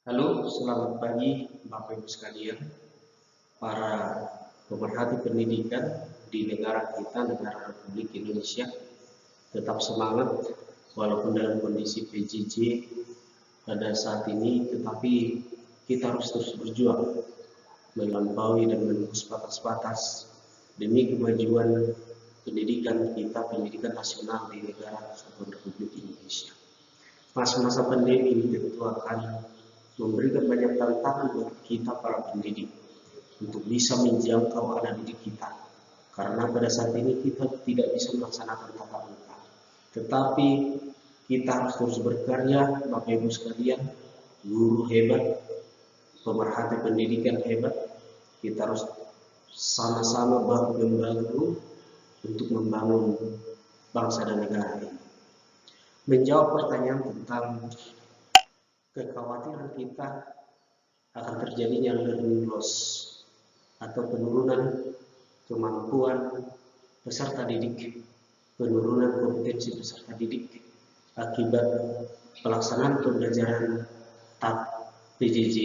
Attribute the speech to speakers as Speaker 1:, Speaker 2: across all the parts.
Speaker 1: Halo, selamat pagi Bapak Ibu sekalian, para pemerhati pendidikan di negara kita, negara Republik Indonesia. Tetap semangat walaupun dalam kondisi PJJ pada saat ini, tetapi kita harus terus berjuang melampaui dan menembus batas-batas demi kemajuan pendidikan kita, pendidikan nasional di negara Kesatuan Republik Indonesia. Masa-masa pandemi ini tentu akan memberikan banyak tantangan bagi kita para pendidik untuk bisa menjangkau anak didik kita. Karena pada saat ini kita tidak bisa melaksanakan tatap muka. Tetapi kita harus terus berkarya, Bapak Ibu sekalian, guru hebat, pemerhati pendidikan hebat. Kita harus sama-sama bahu-membahu untuk membangun bangsa dan negara ini. Menjawab pertanyaan tentang kekhawatiran kita akan terjadinya learning loss atau penurunan kemampuan peserta didik, penurunan kompetensi peserta didik akibat pelaksanaan pembelajaran PJJ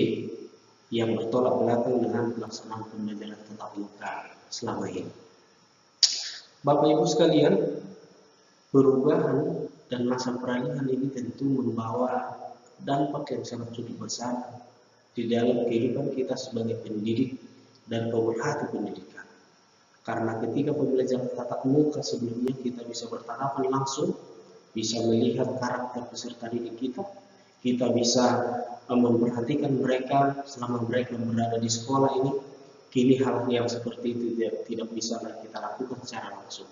Speaker 1: yang bertolak belakang dengan pelaksanaan pembelajaran tatap muka selama ini. Bapak Ibu sekalian, perubahan dan masa peralihan ini tentu membawa dampak yang sangat cukup besar di dalam kehidupan kita sebagai pendidik dan pemerhati pendidikan. Karena ketika pembelajaran tatap muka sebelumnya kita bisa bertatapan langsung, bisa melihat karakter peserta didik kita bisa memperhatikan mereka selama mereka berada di sekolah ini. Kini hal yang seperti itu tidak bisa kita lakukan secara langsung.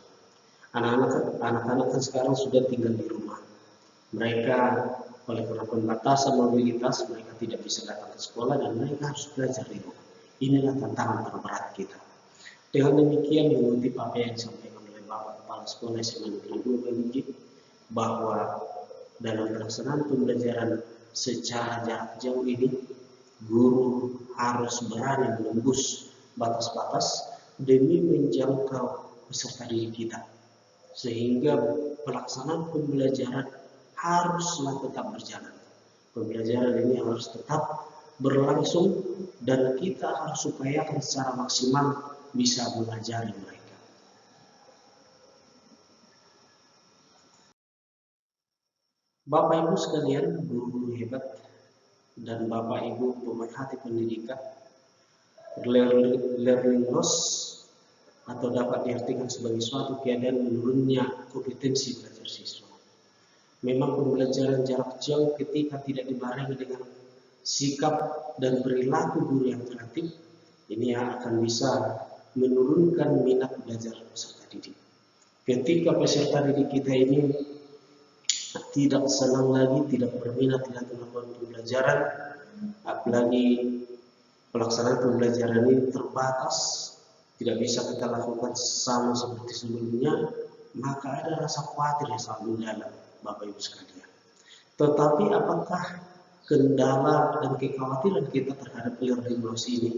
Speaker 1: Anak-anak kan sekarang sudah tinggal di rumah. Mereka oleh karena pembatasan mobilitas, mereka tidak bisa datang ke sekolah dan mereka harus belajar di rumah. Inilah tantangan terberat kita. Dengan demikian, mengutip apa yang disampaikan oleh Bapak Kepala Sekolah SMA Negeri 2 Balige, bahwa dalam pelaksanaan pembelajaran secara jarak jauh ini, guru harus berani menembus batas-batas demi menjangkau peserta didik kita. Sehingga pelaksanaan pembelajaran haruslah tetap berjalan. Pembelajaran ini harus tetap berlangsung dan kita harus upayakan secara maksimal bisa mengajari mereka. Bapak Ibu sekalian, guru hebat dan Bapak Ibu pemerhati pendidikan, learning loss atau dapat diartikan sebagai suatu keadaan menurunnya kompetensi belajar siswa. Memang pembelajaran jarak jauh ketika tidak dibarengi dengan sikap dan perilaku guru yang kreatif, ini akan bisa menurunkan minat belajar peserta didik. Ketika peserta didik kita ini tidak senang lagi, tidak berminat dengan melakukan pembelajaran, apalagi pelaksanaan pembelajaran ini terbatas, tidak bisa kita lakukan sama seperti sebelumnya, maka ada rasa khawatir yang sangat mendalam, Bapak Ibu sekalian. Tetapi apakah kendala dan kekhawatiran kita terhadap learning loss ini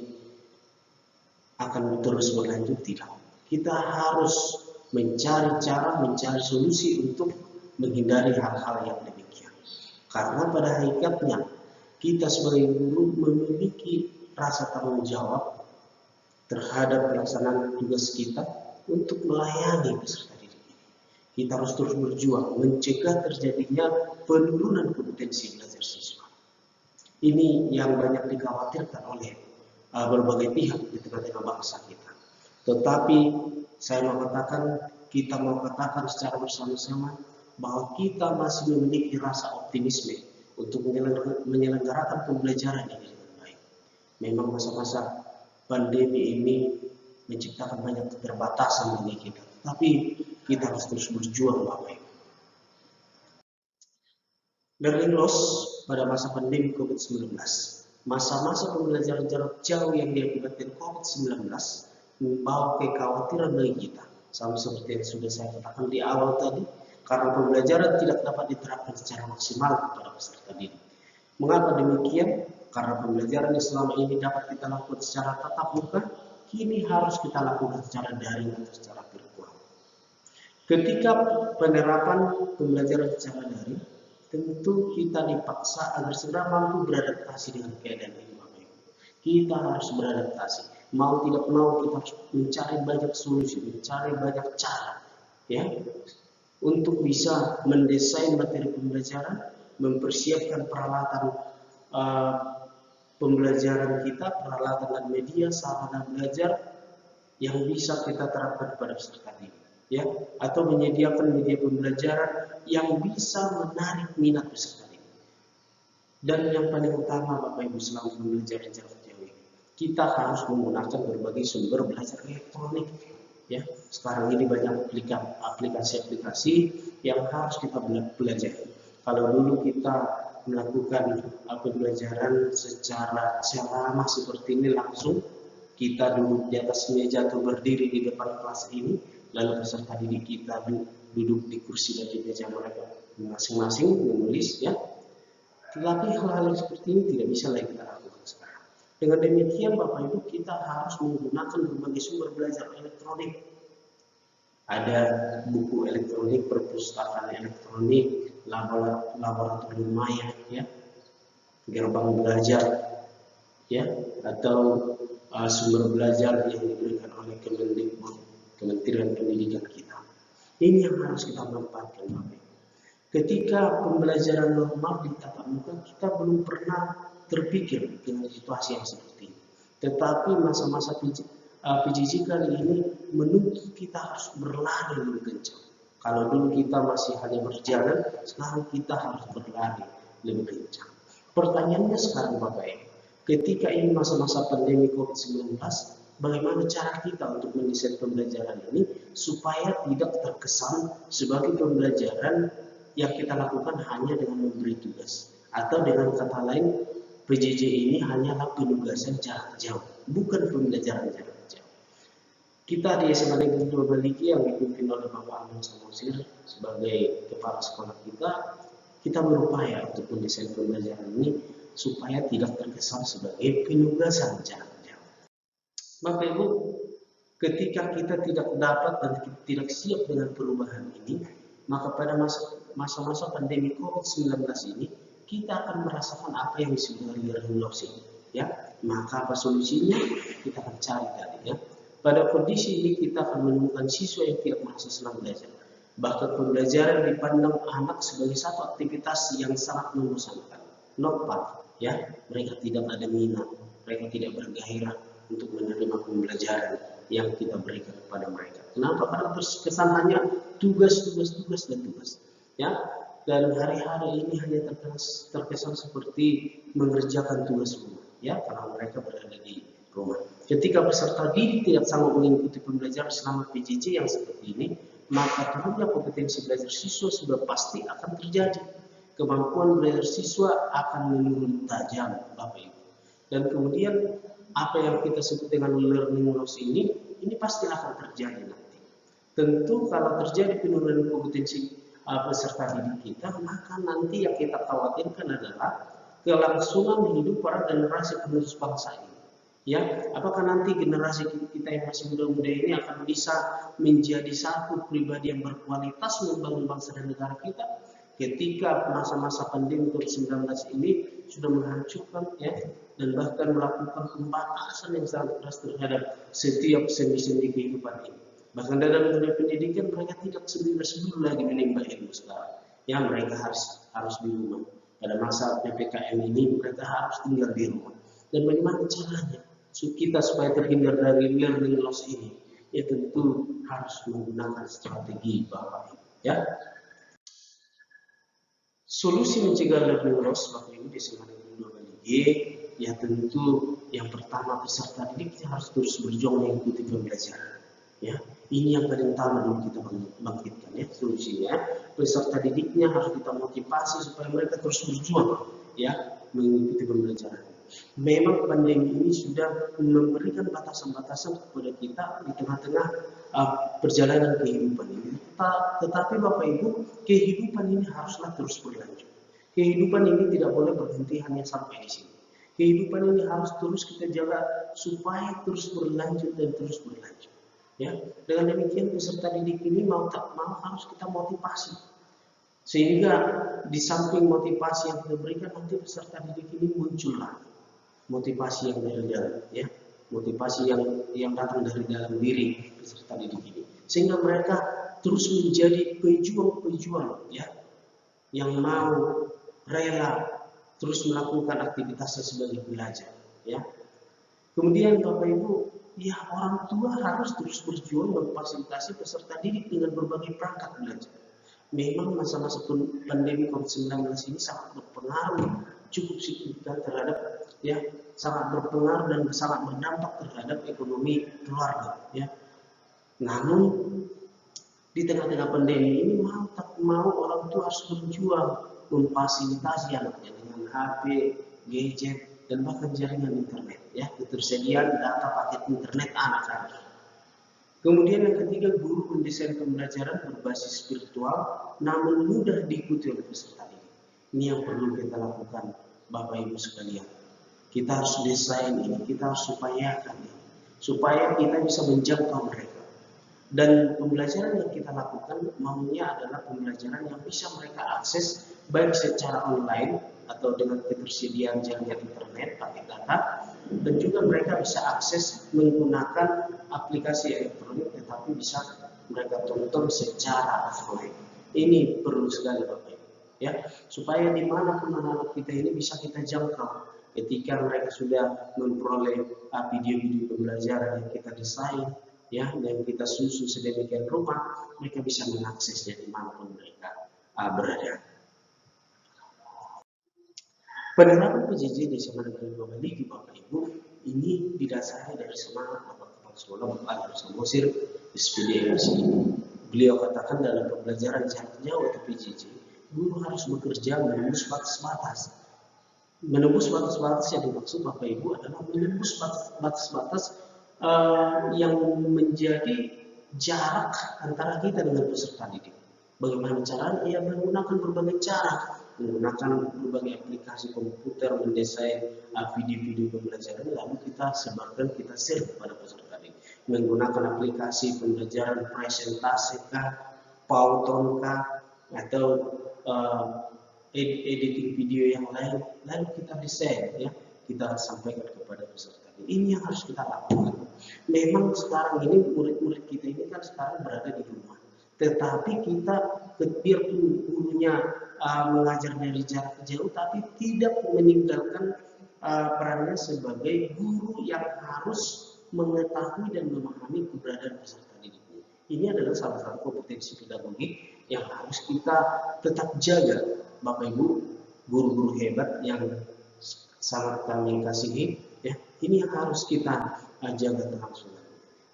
Speaker 1: akan terus berlanjut? Tidak. Kita harus mencari cara, mencari solusi untuk menghindari hal-hal yang demikian. Karena pada hakikatnya kita sebagai guru memiliki rasa tanggung jawab terhadap pelaksanaan tugas kita untuk melayani peserta didik ini. Kita harus terus berjuang mencegah terjadinya penurunan kompetensi belajar siswa. Ini yang banyak dikhawatirkan oleh berbagai pihak di tengah-tengah bangsa kita. Tetapi saya kita mau katakan secara bersama-sama bahwa kita masih memiliki rasa optimisme untuk menyelenggarakan pembelajaran ini dengan baik. Memang masa-masa pandemi ini menciptakan banyak keterbatasan bagi kita, tapi kita harus terus berjuang, Bapak Ibu. Learning loss pada masa pandemi COVID-19, masa-masa pembelajaran jarak jauh yang diakibatkan COVID-19 membawa kekhawatiran bagi kita, sama seperti yang sudah saya katakan di awal tadi, karena pembelajaran tidak dapat diterapkan secara maksimal kepada peserta didik. Mengapa demikian? Karena pembelajaran yang selama ini dapat kita lakukan secara tatap muka, kini harus kita lakukan secara daring atau secara virtual. Ketika penerapan pembelajaran secara daring, tentu kita dipaksa agar segera mampu beradaptasi dengan keadaan ini, Bapak Ibu. Kita harus beradaptasi. Mau tidak mau kita harus mencari banyak solusi, mencari banyak cara, ya, untuk bisa mendesain materi pembelajaran, mempersiapkan peralatan pembelajaran kita, peralatan dan media, sarana belajar yang bisa kita terapkan pada peserta didik, ya, atau menyediakan media pembelajaran yang bisa menarik minat peserta didik. Dan yang paling utama, Bapak Ibu, selama pembelajaran jarak jauh ini, kita harus menggunakan berbagai sumber belajar elektronik. Ya, sekarang ini banyak aplikasi-aplikasi yang harus kita pelajari. Kalau dulu kita melakukan pembelajaran secara ceramah seperti ini langsung, kita duduk di atas meja atau berdiri di depan kelas ini, lalu peserta didik kita duduk di kursi dan di meja mereka masing-masing menulis, ya. Tetapi hal-hal seperti ini tidak bisa lagi kita lakukan sekarang. Dengan demikian, Bapak Ibu, kita harus menggunakan berbagai sumber belajar elektronik. Ada buku elektronik, perpustakaan elektronik, laboratorium maya, ya, gerbang belajar, ya, atau sumber belajar yang diberikan oleh Kemendikbud, Kementerian Pendidikan kita. Ini yang harus kita manfaatkan, Bapak Ibu. Ketika pembelajaran normal di tatap muka, kita belum pernah terpikir dengan situasi yang seperti ini. Tetapi masa-masa PJJ kali ini menuntut kita harus berlari lebih kencang. Kalau dulu kita masih hanya berjalan, sekarang kita harus berlari lebih kencang. Pertanyaannya sekarang, Bapak Ibu, ketika ini masa-masa pandemi COVID-19, bagaimana cara kita untuk mendesain pembelajaran ini supaya tidak terkesan sebagai pembelajaran yang kita lakukan hanya dengan memberi tugas, atau dengan kata lain, PJJ ini hanyalah penugasan jarak jauh, bukan pembelajaran jarak jauh. Kita di SMA Negeri 2 Baligi yang dipimpin oleh Bapak Anwar Samosir sebagai kepala sekolah kita berupaya untuk mendesain pembelajaran ini supaya tidak terkesan sebagai penugasan jarak jauh. Bapak Ibu, ketika kita tidak dapat dan tidak siap dengan perubahan ini, maka pada masa-masa pandemi COVID-19 ini, kita akan merasakan apa yang disebut learning loss ini, ya. Maka apa solusinya? Kita akan cari tadi, ya. Pada kondisi ini kita akan menemukan siswa yang tidak merasa senang belajar. Bahkan pembelajaran dipandang anak sebagai satu aktivitas yang sangat membosankan, not fun, ya. Mereka tidak ada minat, mereka tidak bergairah untuk menerima pembelajaran yang kita berikan kepada mereka. Kenapa? Karena terkesan hanya tugas, ya. Dan hari-hari ini hanya terkesan seperti mengerjakan tugas rumah, ya, karena mereka berada di rumah. Ketika peserta didik tidak sanggup mengikuti pembelajaran selama PJJ yang seperti ini, maka turunnya kompetensi belajar siswa sudah pasti akan terjadi. Kemampuan belajar siswa akan menurun tajam, Bapak Ibu. Dan kemudian apa yang kita sebut dengan learning loss ini pasti akan terjadi nanti. Tentu kalau terjadi penurunan kompetensi peserta didik kita, maka nanti yang kita khawatirkan adalah kelangsungan hidup para generasi penerus bangsa ini. Ya, apakah nanti generasi kita yang masih muda-muda ini akan bisa menjadi satu pribadi yang berkualitas membangun bangsa dan negara kita ketika masa-masa pandemi COVID-19 ini sudah menghancurkan, ya, dan bahkan melakukan pembatasan yang sangat keras terhadap setiap sendi-sendi kehidupan ini. Bahkan dalam dunia pendidikan mereka tidak sebelum lagi menimba ilmu sekarang. Ya, mereka harus di rumah. Pada masa PPKM ini mereka harus tinggal di rumah. Dan bagaimana caranya kita supaya terhindar dari learning loss ini? Ya tentu harus menggunakan strategi, Bapak Ibu. Ya. Solusi mencegah learning loss, Bapak Ibu, di SMA Negeri 2 Baligi, ya tentu yang pertama peserta didik harus terus berjuang mengikuti pembelajaran. Ya, ini yang paling utama dulu kita bangkitkan, ya, solusinya. Peserta didiknya harus kita motivasi supaya mereka terus berjuang, ya, mengikuti pembelajaran. Memang pandemi ini sudah memberikan batasan-batasan kepada kita di tengah-tengah perjalanan kehidupan ini. Tetapi Bapak Ibu, kehidupan ini haruslah terus berlanjut. Kehidupan ini tidak boleh berhenti hanya sampai di sini. Kehidupan ini harus terus kita jaga supaya terus berlanjut dan terus berlanjut. Ya, dengan demikian peserta didik ini mau tak mau harus kita motivasi Sehingga di samping motivasi yang kita berikan, nanti peserta didik ini muncullah motivasi yang dari dalam, ya, motivasi yang datang dari dalam diri peserta didik ini, sehingga mereka terus menjadi pejuang-pejuang, ya, yang mau rela terus melakukan aktivitasnya sebagai belajar, ya. Kemudian Bapak Ibu, ya, orang tua harus terus berjuang memfasilitasi peserta didik dengan berbagai perangkat belajar. Memang masa-masa pandemi COVID-19 ini sangat berpengaruh cukup signifikan terhadap, ya, sangat berpengaruh dan sangat berdampak terhadap ekonomi keluarga, ya. Namun di tengah-tengah pandemi ini mau orang tua harus berjuang memfasilitasi anaknya dengan HP, gadget, dan bahkan jaringan internet, ya, ketersediaan data paket internet anak harus. Kemudian yang ketiga, guru mendesain pembelajaran berbasis virtual namun mudah diikuti oleh peserta didik. Ini yang perlu kita lakukan, Bapak Ibu sekalian. Kita harus desain ini, kita harus upayakan ini, supaya kita bisa menjangkau mereka. Dan pembelajaran yang kita lakukan maunya adalah pembelajaran yang bisa mereka akses baik secara online atau dengan ketersediaan jaringan internet pakai data, dan juga mereka bisa akses menggunakan aplikasi elektronik, tetapi bisa mereka tonton secara offline. Ini perlu sekali Bapak Ibu, ya, supaya dimanapun anak-anak kita ini bisa kita jangkau ketika mereka sudah memperoleh video-video pembelajaran yang kita desain, ya, dan kita susun sedemikian rupa, mereka bisa mengaksesnya dimanapun mereka berada. Penerapan PJJ di SMA Negeri Babaligi, Bapak Ibu, ini didasari dari semangat Bapak Kepala Sekolah Bapak Agus Samosir SPD MC. Beliau katakan dalam pembelajaran jarak jauh atau PJJ, guru harus bekerja menembus batas-batas. Menembus batas-batas yang dimaksud Bapak Ibu adalah menembus batas-batas yang menjadi jarak antara kita dengan peserta didik. Bagaimana caranya? Ya, menggunakan berbagai cara, menggunakan berbagai aplikasi komputer, mendesain video-video pembelajaran, lalu kita sebarkan, kita share kepada peserta didik. Menggunakan aplikasi pembelajaran presentasi kah, PowerPoint kah, atau editing video yang lain, lalu kita desain, ya, kita sampaikan kepada peserta didik. Ini yang harus kita lakukan. Memang sekarang ini murid-murid kita ini kan sekarang berada di rumah, tetapi kita biarpun gurunya mengajar dari jarak jauh, tapi tidak meninggalkan perannya sebagai guru yang harus mengetahui dan memahami keberadaan peserta didiknya. Ini adalah salah satu kompetensi pedagogik yang harus kita tetap jaga, Bapak Ibu, guru-guru hebat yang sangat kami kasihi, ya, ini yang harus kita jaga terus.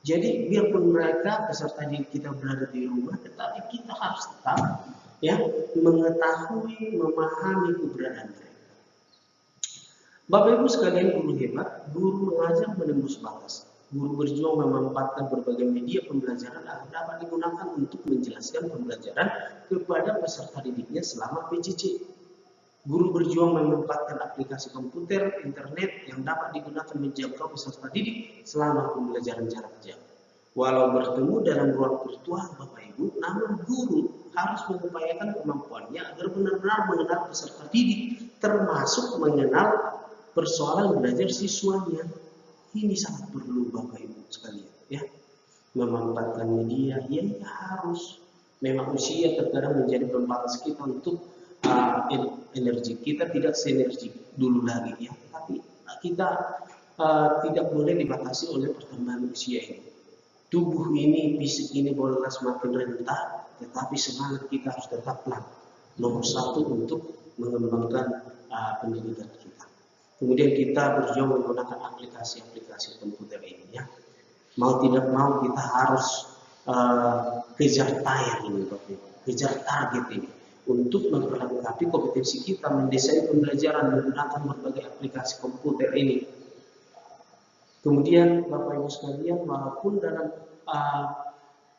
Speaker 1: Jadi biarpun mereka peserta didik kita berada di rumah, tetapi kita harus tetap, ya, mengetahui, memahami keberadaan mereka. Bapak Ibu sekalian, guru hebat, guru mengajar menembus batas. Guru berjuang memanfaatkan berbagai media pembelajaran agar dapat digunakan untuk menjelaskan pembelajaran kepada peserta didiknya selama PJJ. Guru berjuang memanfaatkan aplikasi komputer, internet yang dapat digunakan menjangkau peserta didik selama pembelajaran jarak jauh. Walau bertemu dalam ruang virtual, Bapak Ibu, namun guru harus mengupayakan kemampuannya agar benar-benar mengenal peserta didik, termasuk mengenal persoalan belajar siswanya. Ini sangat perlu Bapak Ibu sekalian, ya. Memanfaatkan media, ya, harus. Memang usia terkadang menjadi pembatas kita untuk energi kita tidak sinergi dulu lagi, ya, tapi kita tidak boleh dibatasi oleh perkembangan usia ini. Tubuh ini, fisik ini bolehlah semakin rentah, tetapi semangat kita harus tetaplah nomor satu untuk mengembangkan pendidikan kita. Kemudian kita berjuang menggunakan aplikasi-aplikasi komputer ini, ya. Mau tidak mau kita harus kejar tayang ini, kejar target ini, untuk memperlengkapi kompetensi kita mendesain pembelajaran menggunakan berbagai aplikasi komputer ini. Kemudian Bapak Ibu sekalian, walaupun dalam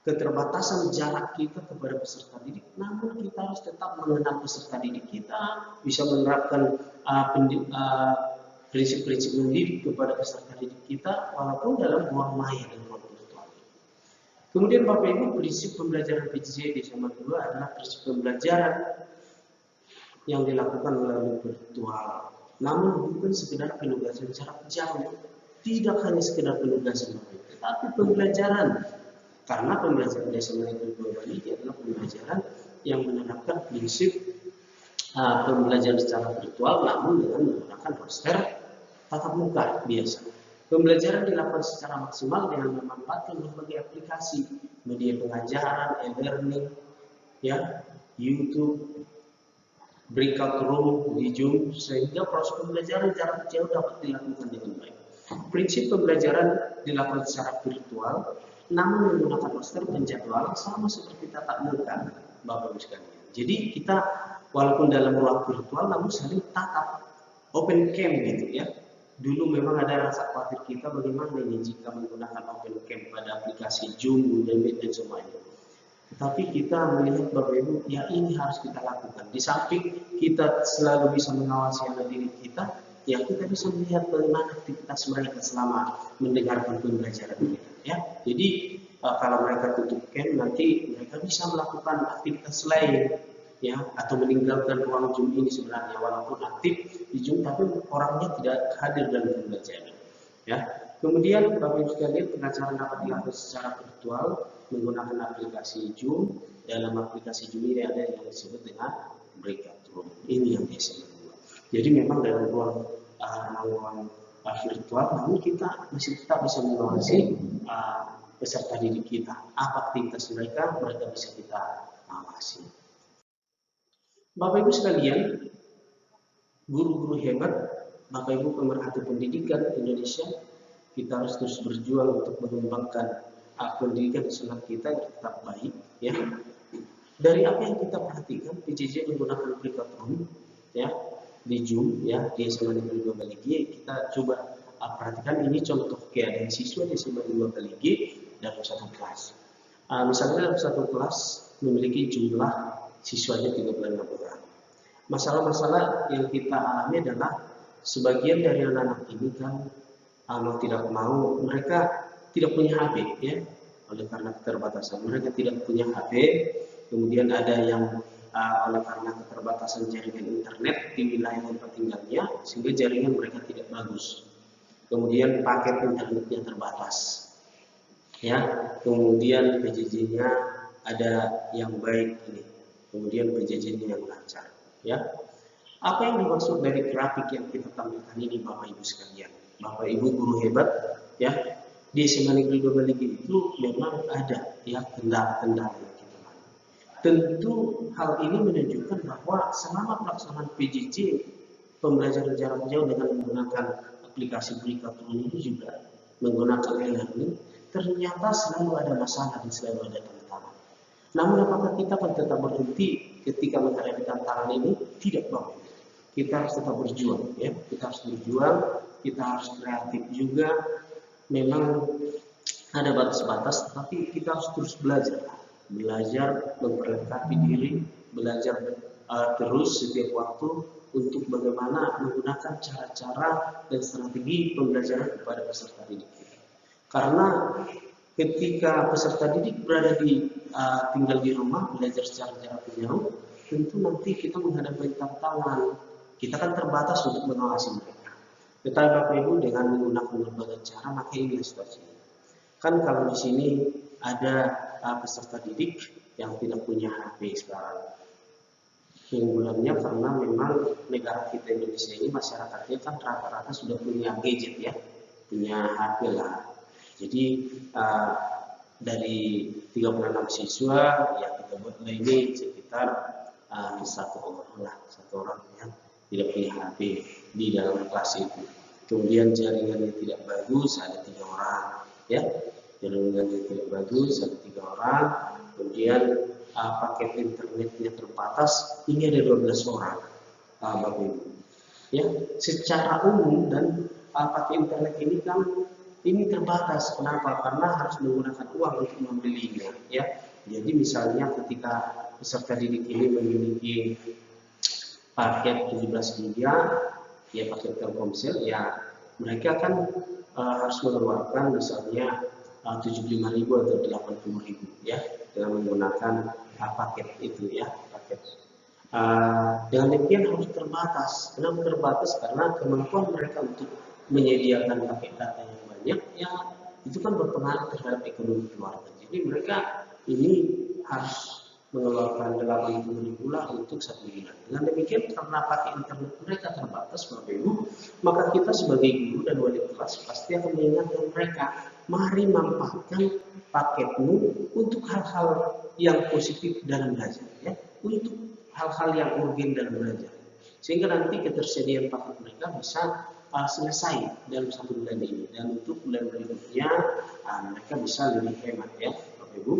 Speaker 1: keterbatasan jarak kita kepada peserta didik, namun kita harus tetap mengenal peserta didik kita, bisa menerapkan prinsip-prinsip mendidik kepada peserta didik kita, walaupun dalam ruang maya dan ruang virtual. Kemudian Bapak Ibu, prinsip pembelajaran PJJ di SMA 2 adalah prinsip pembelajaran yang dilakukan melalui virtual. Namun bukan sekedar penugasan jarak jauh, tidak hanya sekedar penugasan Bapak Ibu, tetapi pembelajaran. Karena pembelajaran di SMA Negeri 2 Bali adalah pembelajaran yang menerapkan prinsip pembelajaran secara virtual, namun dengan menggunakan roster tatap muka biasa. Pembelajaran dilakukan secara maksimal dengan memanfaatkan berbagai aplikasi, media pengajaran, e-learning, ya, YouTube, breakout room di Zoom, sehingga proses pembelajaran jarak jauh dapat dilakukan dengan baik. Prinsip pembelajaran dilakukan secara virtual, namun menggunakan roster penjadwalan sama seperti tatap muka, Bapak Ibu sekalian. Jadi kita walaupun dalam ruang virtual, namun saling tatap, open cam gitu ya. Dulu memang ada rasa khawatir kita bagaimana ini jika menggunakan open cam pada aplikasi Zoom, Google Meet dan semuanya. Tetapi kita melihat Bapak Ibu, ya ini harus kita lakukan. Di samping kita selalu bisa mengawasi anak didik kita, ya kita bisa melihat bagaimana aktivitas mereka selama mendengarkan pembelajaran kita. Ya, jadi kalau mereka tutup cam, nanti mereka bisa melakukan aktivitas lain, ya, atau meninggalkan ruang Zoom ini sebenarnya walaupun aktif di Zoom, tapi orangnya tidak hadir dalam pembelajaran. Ya, kemudian Bapak Ibu sekalian, pengajaran dapat dilakukan secara virtual menggunakan aplikasi Zoom. Dalam aplikasi Zoom ini ada yang disebut dengan breakout room. Ini yang biasa dilakukan. Jadi memang dalam ruang virtual, namun kita masih tetap bisa mengawasi peserta didik kita. Apa aktivitas mereka bisa kita awasi. Bapak Ibu sekalian, guru-guru hebat, Bapak Ibu pemerhati pendidikan Indonesia, kita harus terus berjuang untuk mengembangkan pendidikan nasional kita yang tetap baik. Ya, dari apa yang kita perhatikan, PJJ menggunakan breakout room, ya, di Zoom, ya, di SMA Negeri 2 Bali G. Kita coba perhatikan ini contoh keadaan siswa di SMA 2 Bali G dalam satu kelas. Misalnya dalam satu kelas memiliki jumlah siswanya 36 orang. Masalah-masalah yang kita alami adalah sebagian dari anak-anak ini kan mau tidak mau mereka tidak punya HP, ya, oleh karena keterbatasan mereka tidak punya HP. Kemudian ada yang oleh karena keterbatasan jaringan internet di wilayah tempat tinggalnya, sehingga jaringan mereka tidak bagus. Kemudian paket internetnya terbatas, ya. Kemudian PJJ-nya ada yang baik ini, kemudian PJJ-nya yang lancar, ya. Apa yang dimaksud dari grafik yang kita tampilkan ini, Bapak Ibu sekalian, Bapak Ibu guru hebat, ya, di SMA Negeri 2 Bali itu memang ada, ya, kendala-kendala yang kita alami. Tentu hal ini menunjukkan bahwa selama pelaksanaan PJJ pembelajaran jarak jauh dengan menggunakan aplikasi breakout room ini juga menggunakan e-learning, ternyata selalu ada masalah dan selalu ada tantangan. Namun apakah kita akan tetap berhenti ketika menghadapi tantangan ini? Tidak, Bapak. Kita harus tetap berjuang, ya. Kita harus berjuang, kita harus kreatif juga. Memang ada batas-batas, tapi kita harus terus belajar memperlengkapi diri, belajar terus setiap waktu untuk bagaimana menggunakan cara-cara dan strategi pembelajaran kepada peserta didik kita. Karena ketika peserta didik berada tinggal di rumah belajar secara jarak jauh, tentu nanti kita menghadapi tantangan. Kita kan terbatas untuk mengawasi mereka. Tetapi Bapak Ibu dengan menggunakan berbagai cara, maka ini situasinya. Kan kalau di sini ada peserta didik yang tidak punya HP sekarang. Keunggulannya karena memang negara kita Indonesia ini masyarakatnya kan rata-rata sudah punya gadget, ya, punya HP lah. Jadi dari 36 siswa ya kita buat ini sekitar satu orang yang tidak punya HP di dalam kelas itu. Kemudian jaringannya tidak bagus, ada 3 orang, ya, jaringannya tidak bagus, ada 3 orang. Kemudian paket internetnya terbatas, ini ada 12 orang, Bapak Ibu. Ya, secara umum dan paket internet ini kan ini terbatas. Kenapa? Karena harus menggunakan uang untuk membelinya, ya. Jadi misalnya ketika peserta didik ini memiliki paket 17 GB, ya paket Telkomsel, ya mereka kan harus mengeluarkan misalnya 75.000 atau 80.000 ya, dengan menggunakan paket itu ya, paket. Dengan demikian harus terbatas. Kenapa terbatas? Karena kemampuan mereka untuk menyediakan paket data yang banyak ya itu kan berpengaruh terhadap ekonomi keluarga. Jadi mereka ini harus mengeluarkan 80.000 lah untuk 1 bulan. Dengan demikian karena pakai internet mereka terbatas, Bapak Ibu, maka kita sebagai guru dan wali kelas pasti akan mengingatkan mereka, mari manfaatkan paketmu untuk hal-hal yang positif dalam belajar, ya, untuk hal-hal yang urgen dalam belajar, sehingga nanti ketersediaan paket mereka bisa selesai dalam 1 bulan ini, dan untuk bulan berikutnya mereka bisa lebih hemat ya, Bapak Ibu.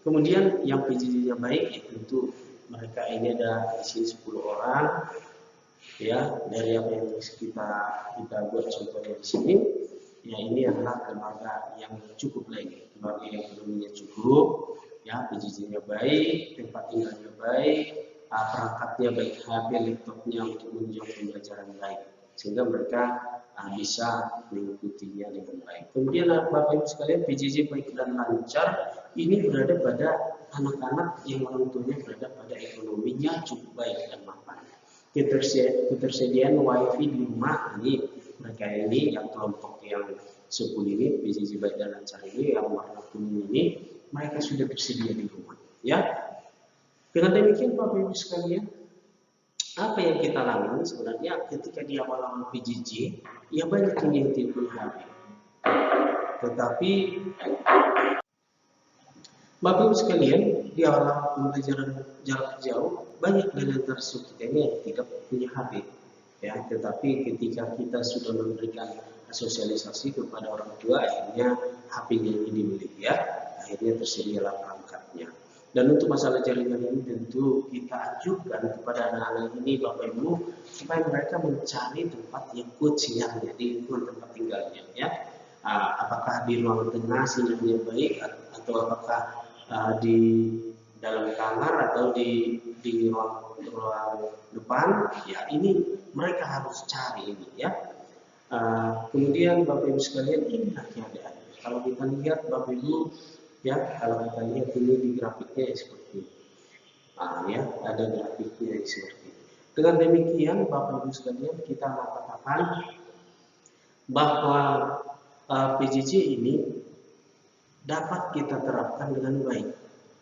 Speaker 1: Kemudian yang PJJ-nya baik ya tentu mereka ini ada di sini 10 orang ya, dari apa yang kita buat contohnya di sini ya, ini adalah keluarga yang cukup lagi, keluarga yang ekonominya cukup ya, PJJ-nya baik, tempat tinggalnya baik, perangkatnya baik, HP, laptopnya untuk menunjang pembelajaran baik, sehingga mereka bisa mengikutinya dengan baik. Kemudian Bapak Ibu sekalian, PJJ baik dan lancar ini berada pada anak-anak yang orang tuanya berada pada ekonominya cukup baik dan mapan. Ketersediaan wifi di rumah ini, mereka ini yang kelompok yang 10 ini, PJJ baik dan lancar ini yang warna kuning ini, mereka sudah tersedia di rumah ya. Dengan demikian Bapak Ibu sekalian, apa yang kita alami sebenarnya ketika di awal-awal PJJ, ya banyak yang tidak punya HP. Tetapi Bapak Ibu sekalian, di awal pembelajaran jarak jauh, banyak dari antara kita ini yang tidak punya HP. Ya, tetapi ketika kita sudah memberikan sosialisasi kepada orang tua, akhirnya HP-nya ini dimiliki ya, akhirnya tersedialah perangkatnya. Dan untuk masalah jaringan ini tentu kita anjurkan kepada anak-anak ini Bapak Ibu supaya mereka mencari tempat yang kuat sinyalnya di lingkungan tempat tinggalnya ya. Apakah di ruang tengah sinyalnya baik atau apakah di dalam kamar atau di ruang depan ya, ini mereka harus cari ini ya. Kemudian Bapak Ibu sekalian, inilah keadaan. Kalau kita lihat Bapak Ibu ya, kalau kita lihat ini di grafiknya seperti ini. Ya, ada grafiknya seperti ini. Dengan demikian Bapak Ibu sekalian, kita katakan bahwa PJJ ini dapat kita terapkan dengan baik,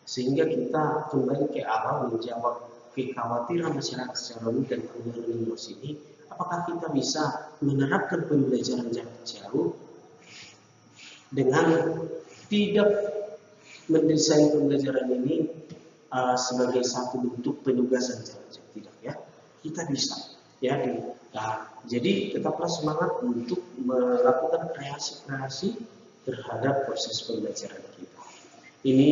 Speaker 1: sehingga kita kembali ke awal menjawab kekhawatiran masyarakat secara umum tentang learning loss ini. Apakah kita bisa menerapkan pembelajaran jarak jauh dengan tidak mendesain pembelajaran ini sebagai satu bentuk penugasan jarak jauh? Tidak ya, kita bisa ya. Jadi tetaplah semangat untuk melakukan kreasi-kreasi terhadap proses pembelajaran kita. Ini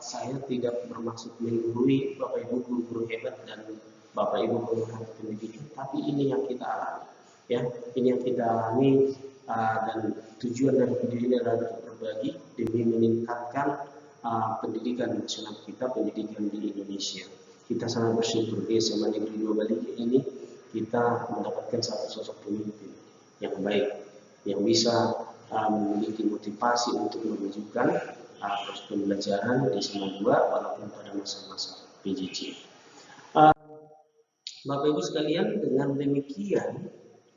Speaker 1: saya tidak bermaksud menggurui Bapak Ibu guru-guru hebat dan Bapak Ibu pemerhati pendidikan, tapi ini yang kita alami ya, ini yang kita alami, dan tujuan dari video ini adalah berbagi demi meningkatkan pendidikan nasional kita, pendidikan di Indonesia. Kita sangat bersyukur di SMA Negeri 2 Bali ini kita mendapatkan satu sosok pemimpin yang baik, yang bisa memiliki motivasi untuk memajukan proses pembelajaran di SMA 2 walaupun pada masa-masa PJJ. Bapak Ibu sekalian, dengan demikian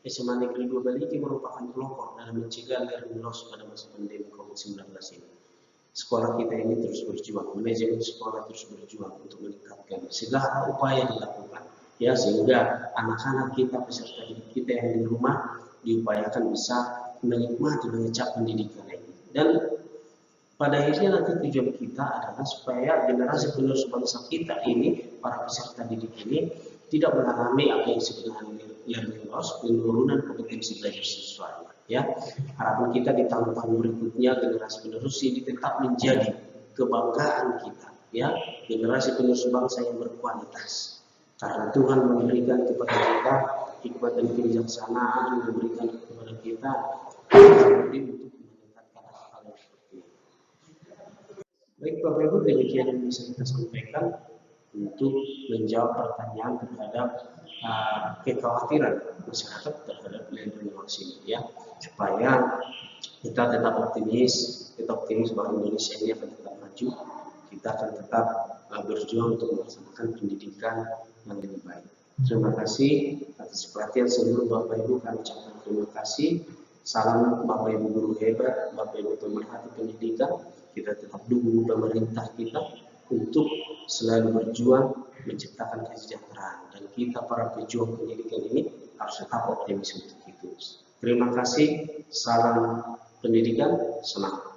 Speaker 1: SMA Negeri 2 Bali merupakan pelopor dalam mencegah learning loss pada masa pandemi COVID-19 ini. Sekolah kita ini terus berjuang, manajemen sekolah terus berjuang untuk meningkatkan segala upaya dilakukan ya, sehingga anak-anak kita, peserta didik kita yang di rumah diupayakan bisa menikmati mengecap pendidikan ini. Dan pada akhirnya nanti tujuan kita adalah supaya generasi penerus bangsa kita ini, para peserta didik ini tidak mengalami apa yang disebut dengan learning loss, penurunan kompetensi belajar siswanya. Ya, harapan kita di tahun-tahun berikutnya generasi penerus ini tetap menjadi kebanggaan kita. Ya, generasi penerus bangsa yang berkualitas. Karena Tuhan memberikan kepada kita hikmat dan kebijaksanaan, memberikan kepada kita untuk meningkatkan hal-hal yang seperti ini. Baik Bapak Ibu, demikian yang bisa kita sampaikan untuk menjawab pertanyaan terhadap kekhawatiran masyarakat terhadap learning loss ini ya, supaya kita tetap optimis bahwa Indonesia ini akan tetap maju. Kita akan tetap berjuang untuk melaksanakan pendidikan yang lebih baik. Terima kasih atas perhatian seluruh Bapak Ibu, kami ucapkan terima kasih. Salam Bapak Ibu guru hebat, Bapak Ibu pemerhati pendidikan. Kita tetap dukung pemerintah kita untuk selalu berjuang menciptakan kesejahteraan, dan kita para pejuang pendidikan ini harus tetap optimis untuk itu. Terima kasih, salam pendidikan, semangat.